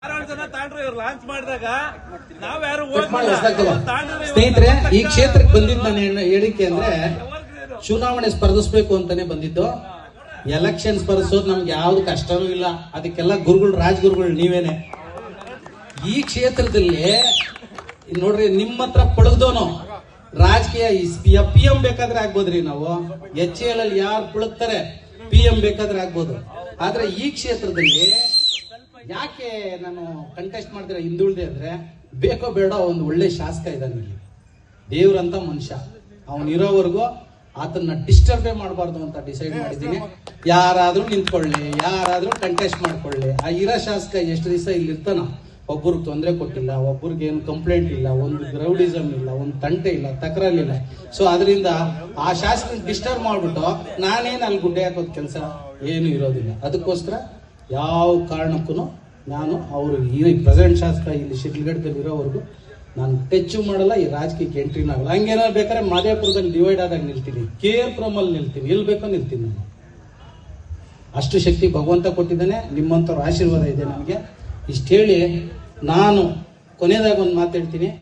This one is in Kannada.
ಲಾಂಚ್ ಮಾಡಿದಾಗ ನಾವ್ಯಾರು ಸ್ನೇಹಿತರೆ, ಈ ಕ್ಷೇತ್ರಕ್ಕೆ ಬಂದಿದ್ದು ನಾನು ಹೇಳಿಕೆ ಅಂದ್ರೆ ಚುನಾವಣೆ ಸ್ಪರ್ಧಿಸ್ಬೇಕು ಅಂತಾನೆ ಬಂದಿದ್ದು. ಎಲೆಕ್ಷನ್ ಸ್ಪರ್ಧಿಸೋದು ನಮ್ಗೆ ಯಾವ್ದು ಕಷ್ಟನೂ ಇಲ್ಲ. ಅದಕ್ಕೆಲ್ಲ ಗುರುಗಳು, ರಾಜಗುರುಗಳು ನೀವೇನೆ. ಈ ಕ್ಷೇತ್ರದಲ್ಲಿ ನೋಡ್ರಿ, ನಿಮ್ಮ ಹತ್ರ ಪಳಗ್ದೋನು ರಾಜಕೀಯ PM ಬೇಕಾದ್ರೆ ಆಗ್ಬೋದ್ರಿ. ನಾವು HAL ಅಲ್ಲಿ ಯಾರು ಪಳಗ್ತಾರೆ PM ಬೇಕಾದ್ರೆ ಆಗ್ಬೋದು. ಆದ್ರೆ ಈ ಕ್ಷೇತ್ರದಲ್ಲಿ ಯಾಕೆ ನಾನು ಕಂಟೆಸ್ಟ್ ಮಾಡ್ತೀರ ಹಿಂದುಳಿದೆ ಅಂದ್ರೆ, ಬೇಕೋ ಬೇಡ ಒಂದು ಒಳ್ಳೆ ಶಾಸಕ ಇದ್ದಾನೆ ಇಲ್ಲಿ, ದೇವ್ರಂತ ಮನುಷ್ಯ. ಅವನಿರೋವರೆಗೂ ಆತನ್ನ ಡಿಸ್ಟರ್ಬೇ ಮಾಡಬಾರ್ದು ಅಂತ ಡಿಸೈಡ್ ಮಾಡಿದ್ದೀನಿ. ಯಾರಾದ್ರೂ ನಿಂತ್ಕೊಳ್ಳಿ, ಯಾರಾದ್ರೂ ಕಂಟೆಸ್ಟ್ ಮಾಡ್ಕೊಳ್ಳಿ. ಆ ಇರೋ ಶಾಸಕ ಎಷ್ಟು ದಿವಸ ಇಲ್ಲಿ ಇರ್ತಾನ, ಒಬ್ಬರಿಗೆ ತೊಂದರೆ ಕೊಟ್ಟಿಲ್ಲ, ಒಬ್ಬರಿಗೆ ಏನು ಕಂಪ್ಲೇಂಟ್ ಇಲ್ಲ, ಒಂದು ರೌಡಿಸಮ್ ಇಲ್ಲ, ಒಂದು ತಂಟೆ ಇಲ್ಲ, ತಕರಾರಿಲ್ಲ. ಸೊ ಅದರಿಂದ ಆ ಶಾಸಕ ಡಿಸ್ಟರ್ಬ್ ಮಾಡ್ಬಿಟ್ಟು ನಾನೇನು ಅಲ್ಲಿ ಗುಡ್ಡೆ ಹಾಕೋದ್ ಕೆಲಸ ಏನು ಇರೋದಿಲ್ಲ. ಅದಕ್ಕೋಸ್ಕರ ಯಾವ ಕಾರಣಕ್ಕೂ ನಾನು ಅವರು ಈ ಪ್ರೆಸಿಡೆಂಟ್ ಶಾಸಕ ಇಲ್ಲಿ ಶಿಡ್ಲಘಟ್ಟದಲ್ಲಿ ಇರೋವರೆಗೂ ನಾನು ಟಚ್ ಮಾಡಲ್ಲ, ಈ ರಾಜಕೀಯಕ್ಕೆ ಎಂಟ್ರಿನ ಆಗಲ್ಲ. ಹಂಗೇನಾದ್ರು ಬೇಕಾದ್ರೆ ಮಾದೇಪುರದಲ್ಲಿ ಡಿವೈಡ್ ಆದಾಗ ನಿಲ್ತೀನಿ, KR ಅಲ್ಲಿ ನಿಲ್ತೀನಿ, ಎಲ್ಲಿ ಬೇಕೋ ನಿಲ್ತೀನಿ. ನಾನು ಅಷ್ಟು ಶಕ್ತಿ ಭಗವಂತ ಕೊಟ್ಟಿದ್ದಾನೆ, ನಿಮ್ಮಂಥವ್ರ ಆಶೀರ್ವಾದ ಇದೆ ನನಗೆ. ಇಷ್ಟು ಹೇಳಿ ನಾನು ಕೊನೆಯದಾಗ ಒಂದು ಮಾತು ಹೇಳ್ತೀನಿ.